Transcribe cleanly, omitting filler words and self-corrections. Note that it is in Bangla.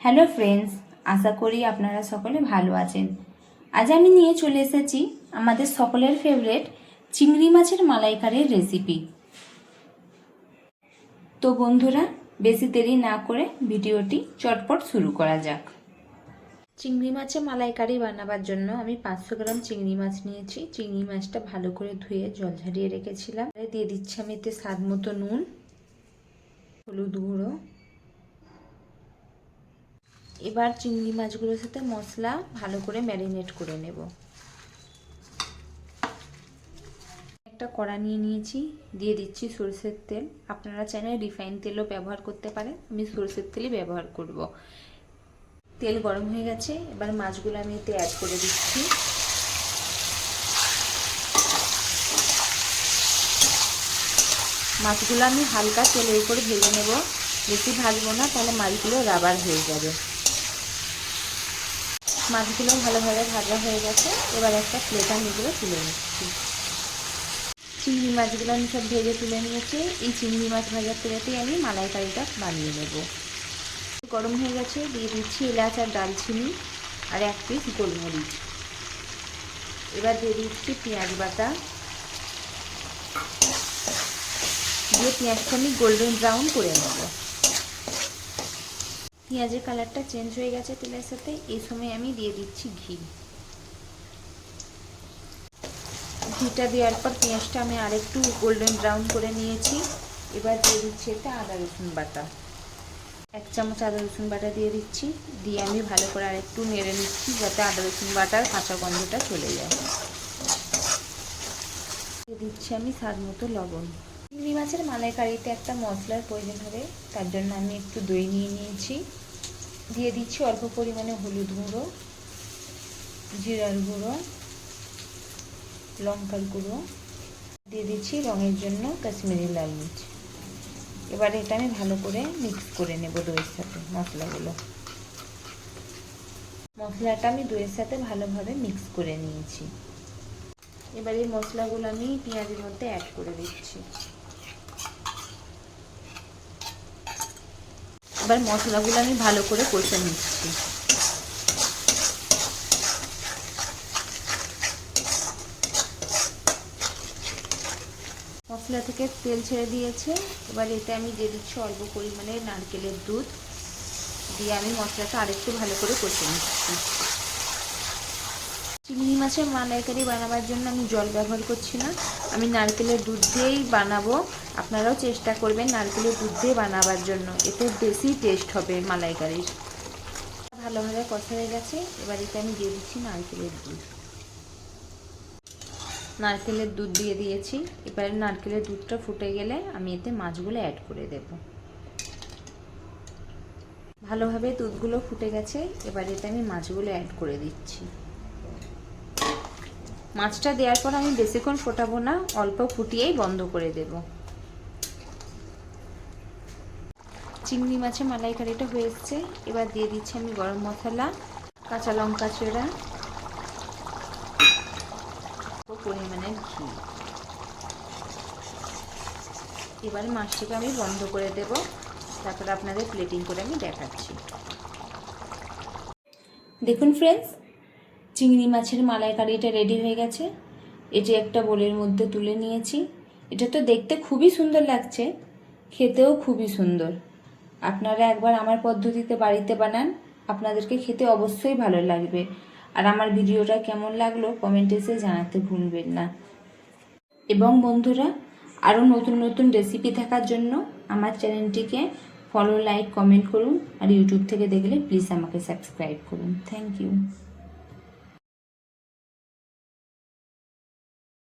হ্যালো ফ্রেন্ডস, আশা করি আপনারা সকলে ভালো আছেন। আজ আমি নিয়ে চলে এসেছি আমাদের সকলের ফেভারিট চিংড়ি মাছের মালাইকারির রেসিপি। তো বন্ধুরা, বেশি দেরি না করে ভিডিওটি চটপট শুরু করা যাক। চিংড়ি মাছের মালাইকারি বানাবার জন্য আমি 500 গ্রাম চিংড়ি মাছ নিয়েছি। চিংড়ি মাছটা ভালো করে ধুয়ে জল ঝরিয়ে রেখেছিলাম। দিয়ে দিচ্ছি আমি এতে স্বাদ মতো নুন, হলুদ গুঁড়ো। এবার চিংড়ি মাছগুলোর সাথে মশলা ভালো করে ম্যারিনেট করে নেব। একটা কড়া নিয়ে নিয়েছি, দিয়ে দিচ্ছি সরষের তেল। আপনারা চাইলে রিফাইন তেলও ব্যবহার করতে পারেন, আমি সরষের তেলই ব্যবহার করব। তেল গরম হয়ে গেছে, এবার মাছগুলো আমি এতে অ্যাড করে দিচ্ছি। মাছগুলো আমি হালকা তেলের উপর ভেজে নেব, বেশি ভাজবো না, তাহলে মাছগুলো রাবার হয়ে যাবে। মাছগুলো ভালোভাবে ভাজা হয়ে গেছে, এবার একটা প্লেটে আমি এগুলো তুলে নিচ্ছি। চিংড়ি মাছগুলো আমি সব ভেজে তুলে নিয়েছি। এই চিংড়ি মাছ ভাজার তেলেতেই আমি মালাইকারিটা বানিয়ে নেব। গরম হয়ে গেছে, দিয়ে দিচ্ছি এলাচ আর দারচিনি আর 1 পিস গোলমরিচ। এবার দিয়ে দিচ্ছি পেঁয়াজ বাটা, দিয়ে পেঁয়াজটা আমি গোল্ডেন ব্রাউন করে নেব। পেঁয়াজের কালারটা চেঞ্জ হয়ে গেছে তেলের সাথে, এই সময় আমি দিয়ে দিচ্ছি ঘি। ঘিটা দেওয়ার পর পেঁয়াজটা আমি আরেকটু গোল্ডেন ব্রাউন করে নিয়েছি। এবার দিয়ে দিচ্ছি এতে আদা রসুন বাটা, 1 চামচ আদা রসুন বাটা দিয়ে দিচ্ছি। দিয়ে আমি ভালো করে আরেকটু নেড়ে নিচ্ছি, যাতে আদা রসুন বাটার কাঁচা গন্ধটা চলে যায়। দিয়ে দিচ্ছি আমি স্বাদ মতো লবণ। চিংড়ি মাছের মালাইকারিতে একটা মশলার প্রয়োজন হবে, তার জন্য আমি একটু দই নিয়ে নিয়েছি। দিয়ে দিচ্ছি অল্প পরিমাণে হলুদ গুঁড়ো, জিরার গুঁড়ো, লঙ্কার গুঁড়ো, দিয়ে দিচ্ছি রঙের জন্য কাশ্মীরি লাল মির্চ। এবার এটা আমি ভালো করে মিক্স করে নেব দইয়ের সাথে। মশলাটা আমি দইয়ের সাথে ভালোভাবে মিক্স করে নিয়েছি। এবার এই মশলাগুলো আমি পেঁয়াজের মধ্যে অ্যাড করে দিচ্ছি। এবার মশলাগুলো আমি ভালো করে কষে নিচ্ছি। মশলা থেকে তেল ছেড়ে দিয়েছে, এবার এতে আমি দিয়ে দিচ্ছি অল্প পরিমাণে নারকেলের দুধ। দিয়ে আমি মশলাটা আরেকটু ভালো করে কষে নিচ্ছি। চিংড়ি মাছের মালাইকারি বানাবার জন্য আমি জল ব্যবহার করছি না, আমি নারকেলের দুধ দিয়েই বানাবো। আপনারাও চেষ্টা করবেন নারকেলের দুধ দিয়ে বানাবার জন্য, এতে বেশি টেস্ট হবে মালাইকারির। ভালোভাবে কষা হয়ে গেছে, এবার এতে আমি দিয়ে দিচ্ছি নারকেলের দুধ। নারকেলের দুধ দিয়ে দিয়েছি। এবার নারকেলের দুধটা ফুটে গেলে আমি এতে মাছগুলো অ্যাড করে দেব। ভালোভাবে দুধগুলো ফুটে গেছে, এবার এতে আমি মাছগুলো অ্যাড করে দিচ্ছি। মাছটা দেওয়ার পর আমি বেশিক্ষণ ফোটাবো না, অল্প ফুটিয়েই বন্ধ করে দেব। চিংড়ি মাছের মালাইকারিটা হয়ে এসছে, এবার দিয়ে দিচ্ছি আমি গরম মশলা, কাঁচা লঙ্কা চেরা, পরিমাণে ঘি। এবার মাছটাকে আমি বন্ধ করে দেব, তারপর আপনাদের প্লেটিং করে আমি দেখাচ্ছি। দেখুন ফ্রেন্ডস, চিংড়ি মাছের মালাইকারিটা রেডি হয়ে গেছে। এটি একটা বোলের মধ্যে তুলে নিয়েছি। এটা তো দেখতে খুবই সুন্দর লাগছে, খেতেও খুবই সুন্দর। আপনারা একবার আমার পদ্ধতিতে বাড়িতে বানান, আপনাদেরকে খেতে অবশ্যই ভালো লাগবে। আর আমার ভিডিওটা কেমন লাগলো কমেন্টে এসে জানাতে ভুলবেন না। এবং বন্ধুরা, আরও নতুন নতুন রেসিপি দেখার জন্য আমার চ্যানেলটিকে ফলো, লাইক, কমেন্ট করুন। আর ইউটিউব থেকে দেখলে প্লিজ আমাকে সাবস্ক্রাইব করুন। Thank you.